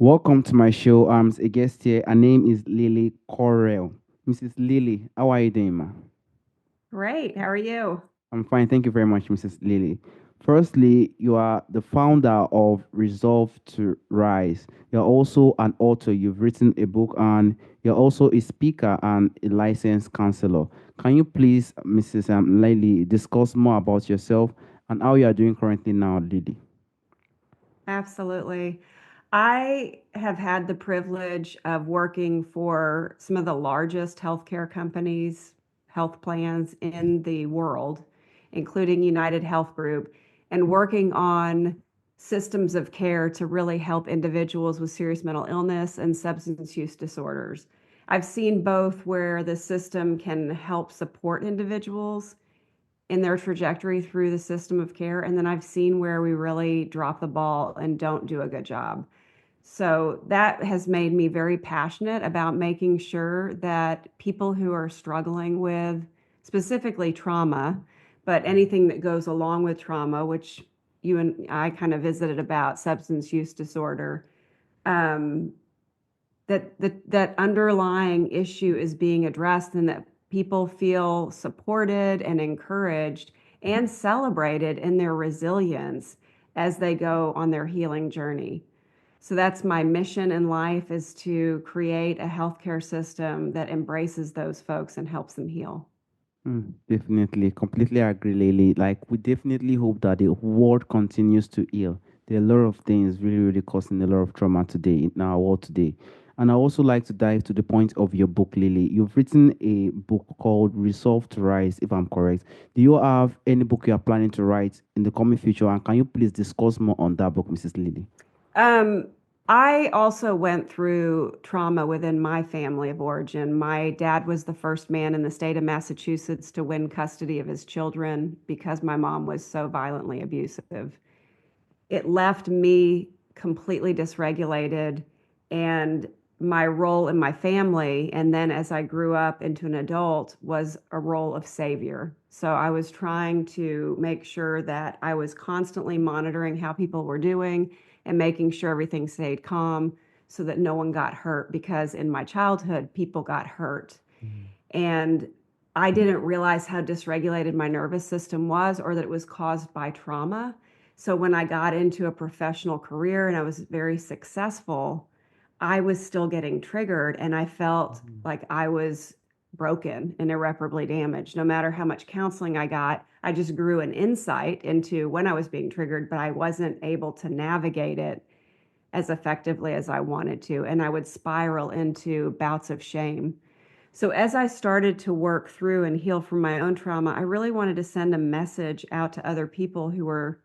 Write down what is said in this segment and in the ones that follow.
Welcome to my show. I'm a guest here. Her name is Lilli Correll. Mrs. Lilli, how are you doing, ma? Great. How are you? I'm fine. Thank you very much, Mrs. Lilli. Firstly, you are the founder of Resolve to Rise. You're also an author. You've written a book, and you're also a speaker and a licensed counselor. Can you please, Mrs. Lilli, discuss more about yourself and how you are doing currently now, Lilli? Absolutely. I have had the privilege of working for some of the largest healthcare companies, health plans in the world, including United Health Group, and working on systems of care to really help individuals with serious mental illness and substance use disorders. I've seen both where the system can help support individuals in their trajectory through the system of care. And then I've seen where we really drop the ball and don't do a good job. So that has made me very passionate about making sure that people who are struggling with specifically trauma, but anything that goes along with trauma, which you and I kind of visited about substance use disorder, um, that underlying issue is being addressed and that people feel supported and encouraged and celebrated in their resilience as they go on their healing journey. So that's my mission in life, is to create a healthcare system that embraces those folks and helps them heal. Definitely, completely agree, Lily. Like, we definitely hope that the world continues to heal. There are a lot of things really causing a lot of trauma today in our world today. And I also like to dive to the point of your book, Lily. You've written a book called Resolve to Rise, if I'm correct. Do you have any book you are planning to write in the coming future? And can you please discuss more on that book, Mrs. Lily? Um, I also went through trauma within my family of origin. My dad was the first man in the state of Massachusetts to win custody of his children because my mom was so violently abusive. It left me completely dysregulated, and my role in my family, and then as I grew up into an adult, was a role of savior. So I was trying to make sure that I was constantly monitoring how people were doing and making sure everything stayed calm so that no one got hurt, because in my childhood people got hurt, and I didn't realize how dysregulated my nervous system was, or that it was caused by trauma. So when I got into a professional career and I was very successful, I was still getting triggered, and I felt like I was broken and irreparably damaged. No matter how much counseling I got, I just grew an insight into when I was being triggered, but I wasn't able to navigate it as effectively as I wanted to. And I would spiral into bouts of shame. So, as I started to work through and heal from my own trauma, I really wanted to send a message out to other people who were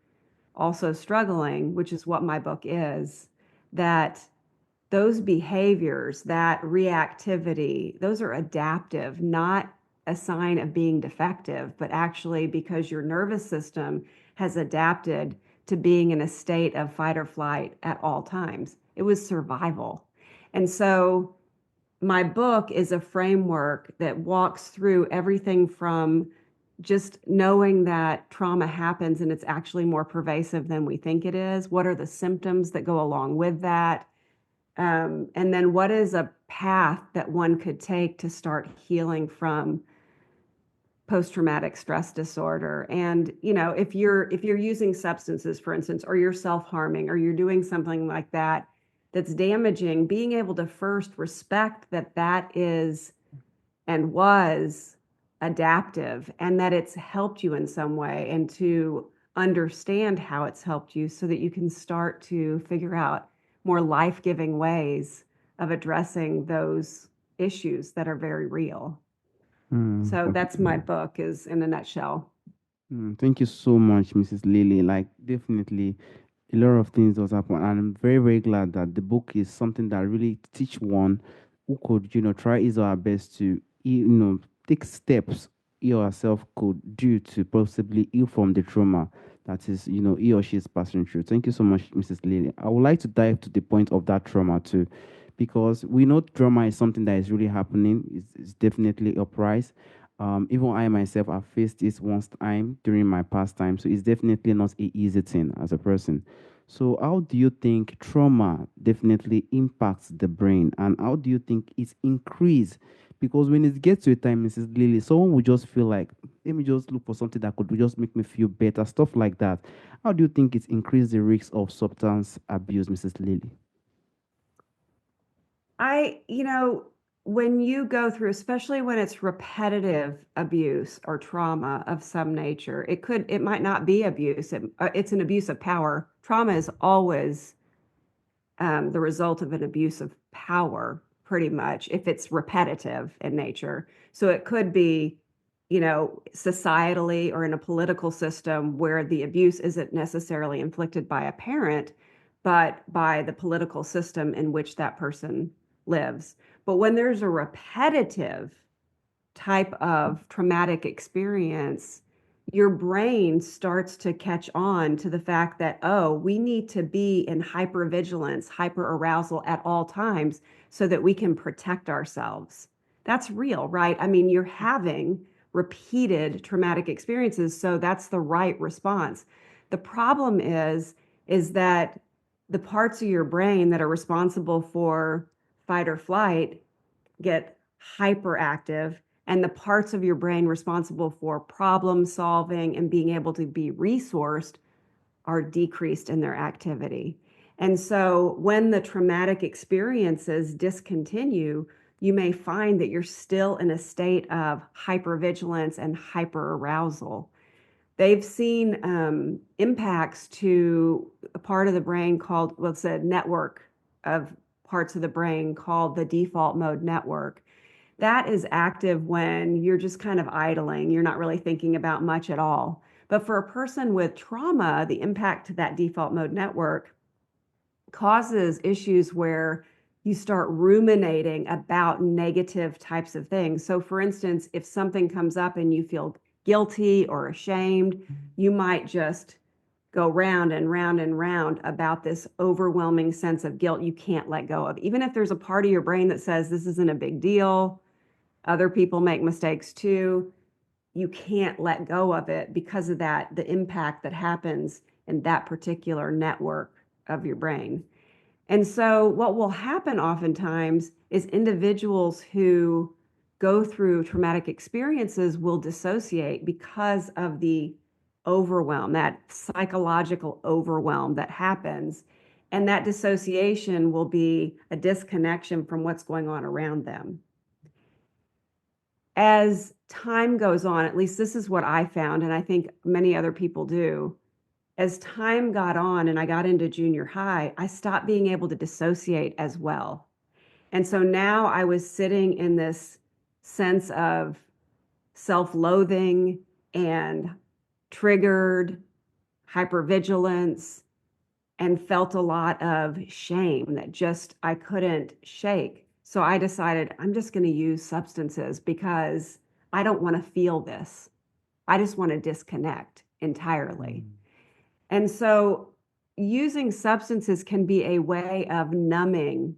also struggling, which is what my book is, that those behaviors, that reactivity, those are adaptive, not a sign of being defective, but actually because your nervous system has adapted to being in a state of fight or flight at all times. It was survival. And so my book is a framework that walks through everything from just knowing that trauma happens and it's actually more pervasive than we think it is. What are the symptoms that go along with that? And then what is a path that one could take to start healing from post-traumatic stress disorder? And if you're using substances, for instance, or you're self-harming, or you're doing something like that that's damaging, being able to first respect that that is and was adaptive, and that it's helped you in some way, and to understand how it's helped you so that you can start to figure out more life-giving ways of addressing those issues that are very real. So that's my Completely. book, is in a nutshell. Thank you so much, Mrs. Lily. Like, definitely, a lot of things does happen, and I'm very glad that the book is something that really teach one who could, try his or her best to, take steps he or herself could do to possibly heal from the trauma that is, he or she is passing through. Thank you so much, Mrs. Lily. I would like to dive to the point of that trauma too, because we know trauma is something that is really happening. It's definitely a price. Even I myself have faced this once time during my past time, so it's definitely not an easy thing as a person. So, how do you think trauma definitely impacts the brain, and how do you think it's increased? Because when it gets to a time, Mrs. Lily, someone would just feel like, let me just look for something that could just make me feel better, stuff like that. How do you think it's increased the risk of substance abuse, Mrs. Lily? You know, when you go through, especially when it's repetitive abuse or trauma of some nature, it might not be abuse. It's an abuse of power. Trauma is always the result of an abuse of power, pretty much, if it's repetitive in nature. So it could be, societally or in a political system where the abuse isn't necessarily inflicted by a parent, but by the political system in which that person lives. But when there's a repetitive type of traumatic experience, your brain starts to catch on to the fact that, oh, we need to be in hypervigilance, hyperarousal at all times so that we can protect ourselves. That's real, right? I mean, you're having repeated traumatic experiences, so that's the right response. The problem is that the parts of your brain that are responsible for fight or flight get hyperactive, and the parts of your brain responsible for problem solving and being able to be resourced are decreased in their activity. And so when the traumatic experiences discontinue, you may find that you're still in a state of hypervigilance and hyperarousal. They've seen impacts to a part of the brain called, well, it's a network of parts of the brain called the default mode network. That is active when you're just kind of idling. You're not really thinking about much at all. But for a person with trauma, the impact to that default mode network causes issues where you start ruminating about negative types of things. So, for instance, if something comes up and you feel guilty or ashamed, you might just go round and round and round about this overwhelming sense of guilt you can't let go of. Even if there's a part of your brain that says this isn't a big deal, other people make mistakes too, you can't let go of it because of that, the impact that happens in that particular network of your brain. And so, what will happen oftentimes is individuals who go through traumatic experiences will dissociate because of the overwhelm, that psychological overwhelm that happens. And that dissociation will be a disconnection from what's going on around them. As time goes on, at least this is what I found, and I think many other people do, as time got on and I got into junior high, I stopped being able to dissociate as well. And so now I was sitting in this sense of self loathing and triggered hypervigilance and felt a lot of shame that just I couldn't shake. So I decided I'm just going to use substances because I don't want to feel this. I just want to disconnect entirely. Mm. And so using substances can be a way of numbing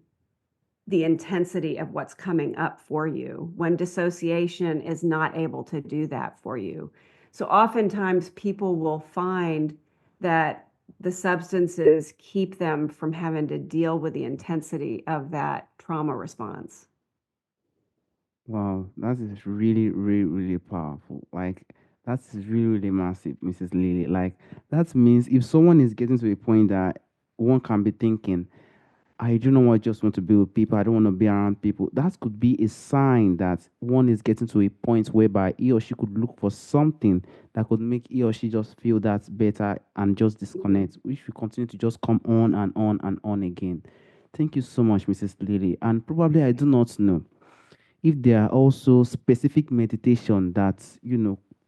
the intensity of what's coming up for you when dissociation is not able to do that for you. So oftentimes people will find that the substances keep them from having to deal with the intensity of that trauma response. Wow, that is really, really, really powerful. Like, that's really, really massive, Mrs. Lily. Like, that means if someone is getting to a point that one can be thinking, I do not want just want to be with people. I don't want to be around people. That could be a sign that one is getting to a point whereby he or she could look for something that could make he or she just feel that's better and just disconnect, which will continue to just come on and on and on again. Thank you so much, Mrs. Lily. And probably I do not know if there are also specific meditation that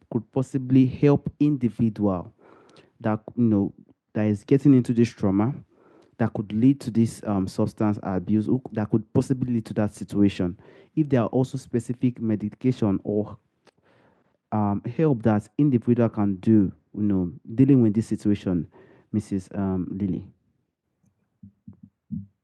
could possibly help individual that that is getting into this trauma that could lead to this substance abuse that could possibly lead to that situation. If there are also specific medication or help that individual can do, dealing with this situation, Mrs. Lily.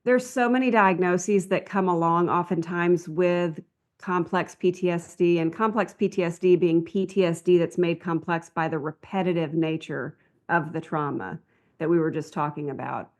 There's so many diagnoses that come along oftentimes with complex PTSD, and complex PTSD being PTSD that's made complex by the repetitive nature of the trauma. that we were just talking about.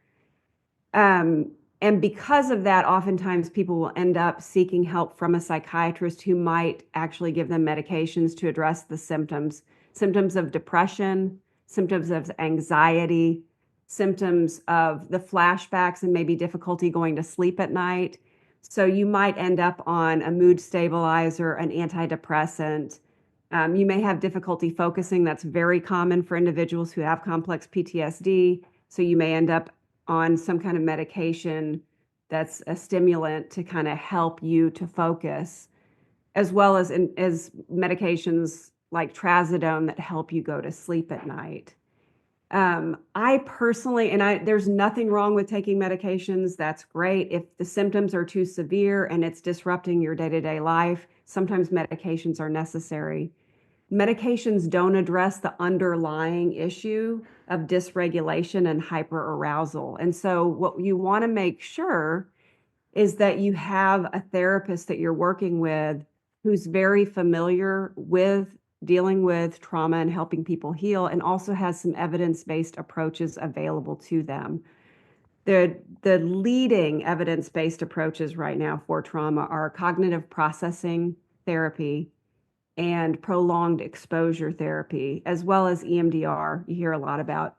Um, and because of that, oftentimes people will end up seeking help from a psychiatrist who might actually give them medications to address the symptoms of depression, symptoms of anxiety, symptoms of the flashbacks and maybe difficulty going to sleep at night. So you might end up on a mood stabilizer, an antidepressant. You may have difficulty focusing. That's very common for individuals who have complex PTSD. So you may end up on some kind of medication that's a stimulant to kind of help you to focus, as well as medications like trazodone that help you go to sleep at night. I personally, and I, there's nothing wrong with taking medications. That's great. If the symptoms are too severe and it's disrupting your day-to-day life, sometimes medications are necessary. Medications don't address the underlying issue of dysregulation and hyperarousal. And so, what you want to make sure is that you have a therapist that you're working with who's very familiar with dealing with trauma and helping people heal, and also has some evidence based approaches available to them. The leading evidence based approaches right now for trauma are cognitive processing therapy and prolonged exposure therapy, as well as EMDR, you hear a lot about.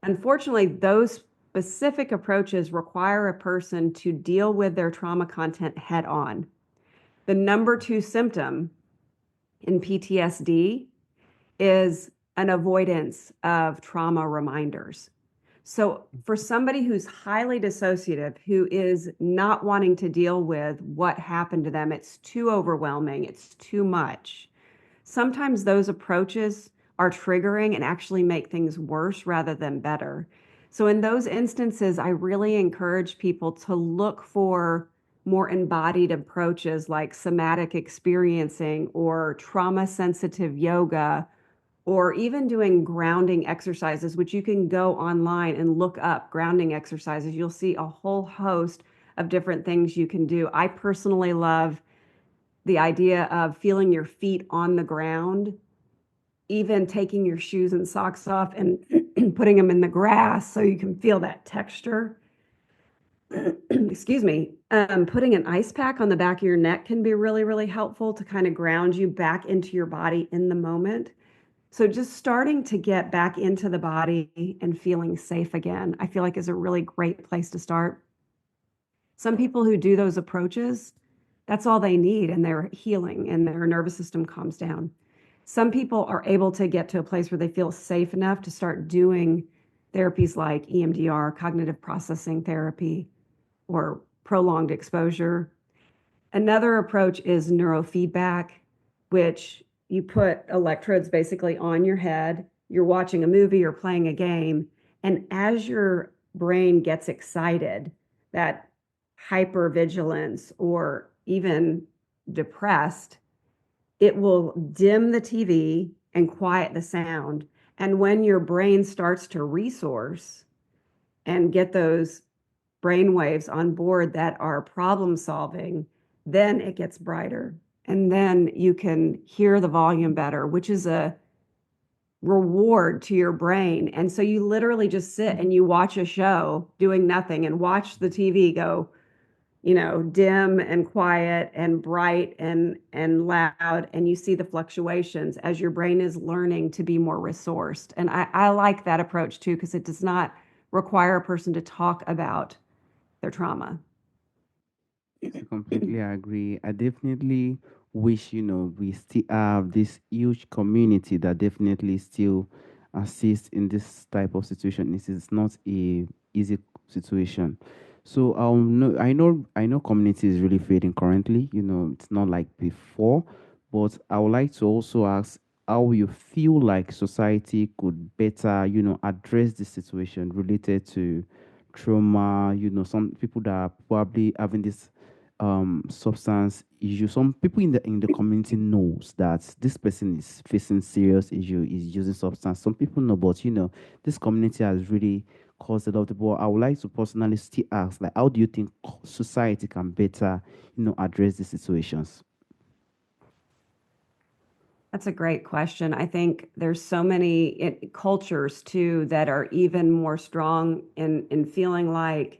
Unfortunately, those specific approaches require a person to deal with their trauma content head on. The number two symptom in PTSD is an avoidance of trauma reminders. So, for somebody who's highly dissociative, who is not wanting to deal with what happened to them, it's too overwhelming, it's too much. Sometimes those approaches are triggering and actually make things worse rather than better. So, in those instances, I really encourage people to look for more embodied approaches like somatic experiencing or trauma sensitive yoga, or even doing grounding exercises, which you can go online and look up grounding exercises. You'll see a whole host of different things you can do. I personally love the idea of feeling your feet on the ground, even taking your shoes and socks off and putting them in the grass so you can feel that texture. Excuse me. Putting an ice pack on the back of your neck can be really, really helpful to kind of ground you back into your body in the moment. So just starting to get back into the body and feeling safe again, I feel like is a really great place to start. Some people who do those approaches, that's all they need, and they're healing and their nervous system calms down. Some people are able to get to a place where they feel safe enough to start doing therapies like EMDR, cognitive processing therapy, or prolonged exposure. Another approach is neurofeedback, which you put electrodes basically on your head. You're watching a movie or playing a game. And as your brain gets excited, that hypervigilance or even depressed, it will dim the TV and quiet the sound. And when your brain starts to resource and get those brain waves on board that are problem solving, then it gets brighter. And then you can hear the volume better, which is a reward to your brain. And so you literally just sit and you watch a show doing nothing and watch the TV go, dim and quiet and bright and loud, and you see the fluctuations as your brain is learning to be more resourced. And I like that approach too, because it does not require a person to talk about their trauma. I completely agree. I definitely wish, we still have this huge community that definitely still assists in this type of situation. This is not a easy situation. So I know community is really fading currently. It's not like before, but I would like to also ask how you feel like society could better, address this situation related to trauma. Some people that are probably having this substance issue. Some people in the community knows that this person is facing serious issue, is using substance. Some people know, but this community has really caused a lot of. But I would like to personally still ask, like, how do you think society can better, address these situations? That's a great question. I think there's so many cultures too that are even more strong in feeling like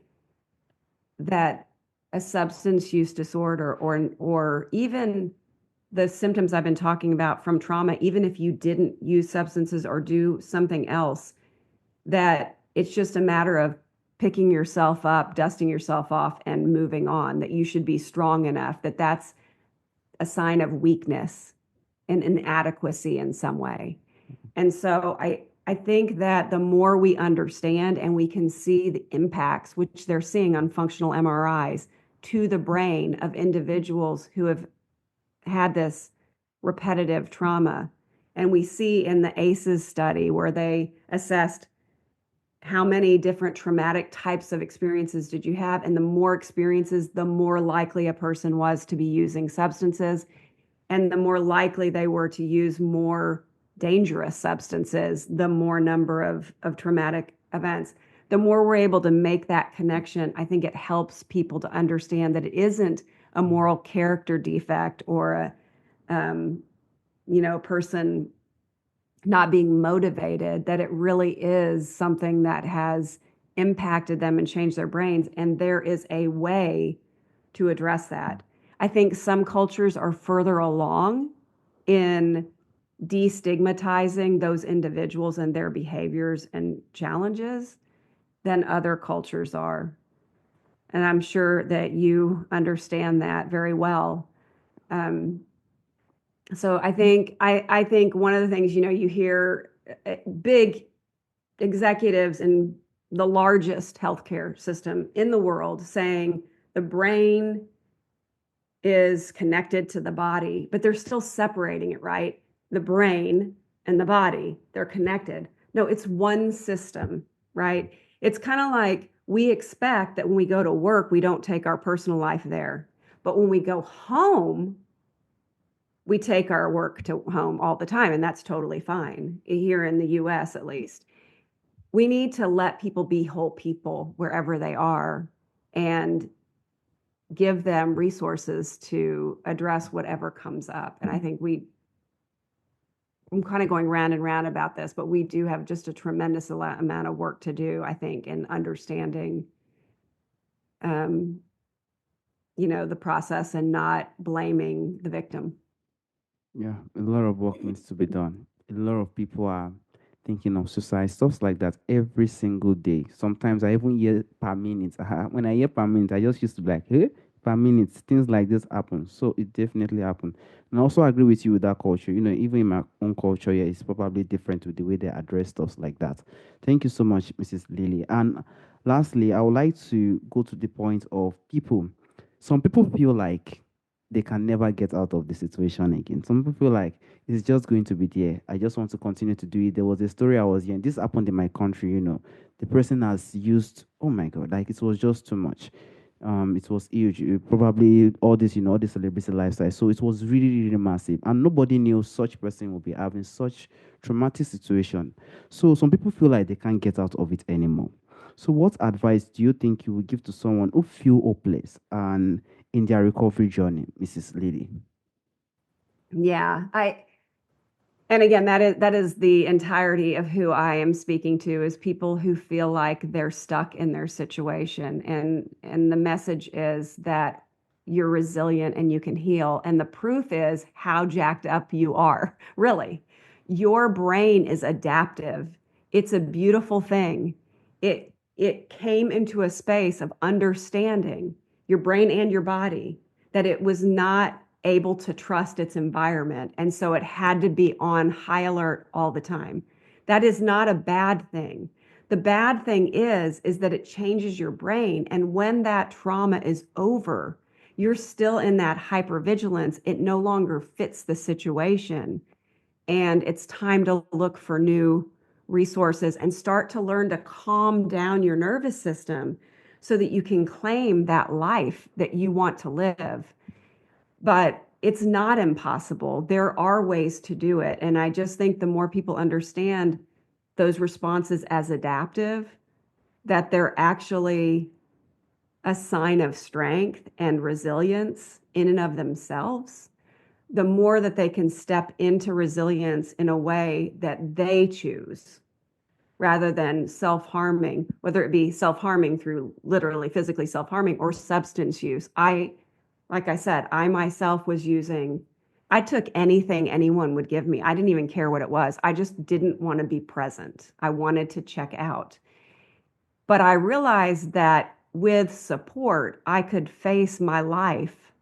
that a substance use disorder or even the symptoms I've been talking about from trauma, even if you didn't use substances or do something else, that it's just a matter of picking yourself up, dusting yourself off, and moving on, that you should be strong enough, that that's a sign of weakness and inadequacy in some way. And so I think that the more we understand and we can see the impacts, which they're seeing on functional MRIs, to the brain of individuals who have had this repetitive trauma. And we see in the ACEs study where they assessed how many different traumatic types of experiences did you have? And the more experiences, the more likely a person was to be using substances, and the more likely they were to use more dangerous substances, the more number of traumatic events. The more we're able to make that connection, I think it helps people to understand that it isn't a moral character defect or um, person not being motivated, that it really is something that has impacted them and changed their brains. And there is a way to address that. I think some cultures are further along in destigmatizing those individuals and their behaviors and challenges than other cultures are. And I'm sure that you understand that very well. Um, so I think one of the things, you hear big executives in the largest healthcare system in the world saying the brain is connected to the body, but they're still separating it, right? The brain and the body, they're connected. No, it's one system, right? It's kind of like we expect that when we go to work, we don't take our personal life there. But when we go home, we take our work to home all the time, and that's totally fine here in the US at least. We need to let people be whole people wherever they are and give them resources to address whatever comes up. And I think I'm kind of going round and round about this, but we do have just a tremendous amount of work to do, I think, in understanding, um, the process and not blaming the victim. Yeah, a lot of work needs to be done. A lot of people are thinking of suicide, stuff like that every single day. Sometimes I even hear per minute. When I hear per minute, I just used to be like, hey, per minute, things like this happen. So it definitely happened. And I also agree with you with that culture. Even in my own culture, yeah, it's probably different with the way they address stuff like that. Thank you so much, Mrs. Lilly. And lastly, I would like to go to the point of people. Some people feel like they can never get out of the situation again. Some people feel like it's just going to be there. I just want to continue to do it. There was a story I was hearing. This happened in my country. The person has used, oh my God, like it was just too much. It was huge. Probably all this celebrity lifestyle. So it was really, really massive. And nobody knew such person would be having such traumatic situation. So some people feel like they can't get out of it anymore. So what advice do you think you would give to someone who feel hopeless and in their recovery journey, Mrs. Lilly? Yeah, and again, that is the entirety of who I am speaking to, is people who feel like they're stuck in their situation. And the message is that you're resilient and you can heal. And the proof is how jacked up you are. Really. Your brain is adaptive. It's a beautiful thing. It came into a space of understanding, your brain and your body, that it was not able to trust its environment. And so it had to be on high alert all the time. That is not a bad thing. The bad thing is that it changes your brain. And when that trauma is over, you're still in that hypervigilance. It no longer fits the situation. And it's time to look for new resources and start to learn to calm down your nervous system so that you can claim that life that you want to live. But it's not impossible. There are ways to do it. And I just think the more people understand those responses as adaptive, that they're actually a sign of strength and resilience in and of themselves, the more that they can step into resilience in a way that they choose rather than self-harming, whether it be self-harming through literally physically self-harming or substance use. Like I said, I myself was using, I took anything anyone would give me. I didn't even care what it was. I just didn't want to be present. I wanted to check out. But I realized that with support, I could face my life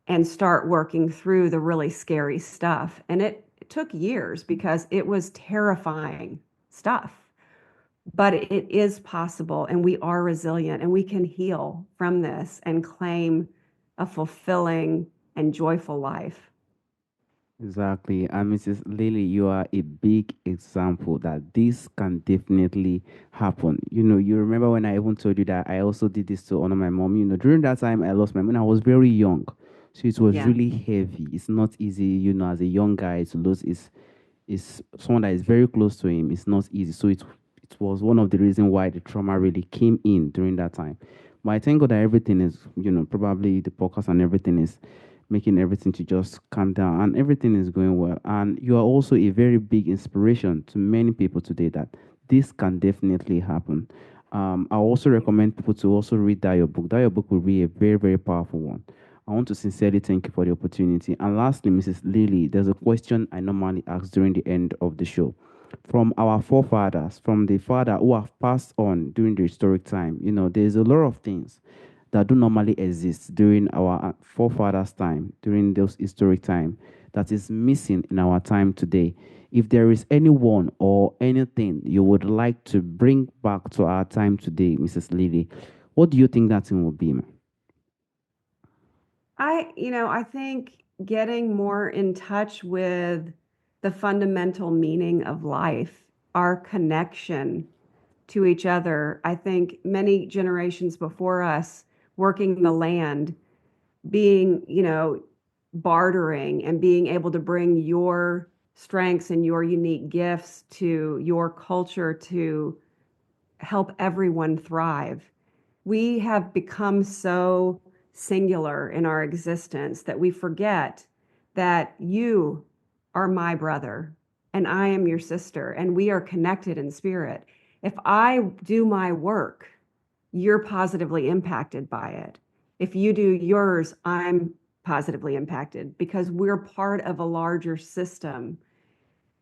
and start working through the really scary stuff. And it took years because it was terrifying stuff. But it is possible, and we are resilient, and we can heal from this and claim a fulfilling and joyful life. Exactly. And Mrs. Lilly, you are a big example that this can definitely happen. You remember when I even told you that I also did this to honor my mom. During that time, I lost my mom. I was very young. So it was Yeah. really heavy. It's not easy, as a young guy to lose is someone that is very close to him. It's not easy. So it was one of the reasons why the trauma really came in during that time. But I thank God that everything is, probably the podcast and everything is making everything to just calm down and everything is going well. And you are also a very big inspiration to many people today that this can definitely happen. I also recommend people to also read that your book. That your book will be a very, very powerful one. I want to sincerely thank you for the opportunity. And lastly, Mrs. Lilly, there's a question I normally ask during the end of the show. From our forefathers, from the father who have passed on during the historic time, there's a lot of things that do normally exist during our forefathers' time, during those historic time, that is missing in our time today. If there is anyone or anything you would like to bring back to our time today, Mrs. Lilly, what do you think that thing will be, ma'am? I think getting more in touch with the fundamental meaning of life, our connection to each other. I think many generations before us working the land, being, bartering and being able to bring your strengths and your unique gifts to your culture to help everyone thrive. We have become so singular in our existence that we forget that you are my brother and I am your sister, and we are connected in spirit. If I do my work, you're positively impacted by it. If you do yours, I'm positively impacted because we're part of a larger system.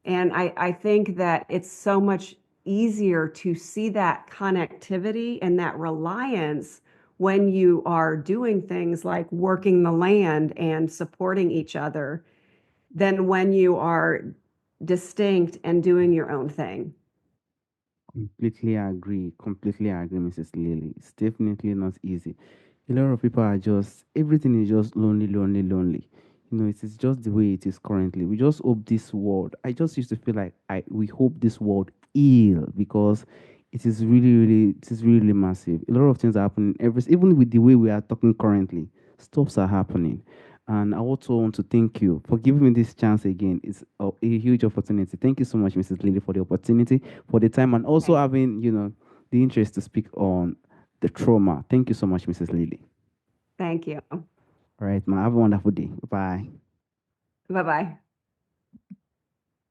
And I think that it's so much easier to see that connectivity and that reliance when you are doing things like working the land and supporting each other than when you are distinct and doing your own thing. Completely agree. Completely agree, Mrs. Lilly. It's definitely not easy. A lot of people are just, everything is just lonely, lonely, lonely. It is just the way it is currently. We just hope this world, I just used to feel like we hope this world heal because it is really, really, it is really, really massive. A lot of things are happening. Even with the way we are talking currently, stuffs are happening. And I also want to thank you for giving me this chance again. It's a huge opportunity. Thank you so much, Mrs. Lilly, for the opportunity, for the time, and also Thank, having, the interest to speak on the trauma. Thank you so much, Mrs. Lilly. thank you. All right, ma. Have a wonderful day. Bye. Bye bye.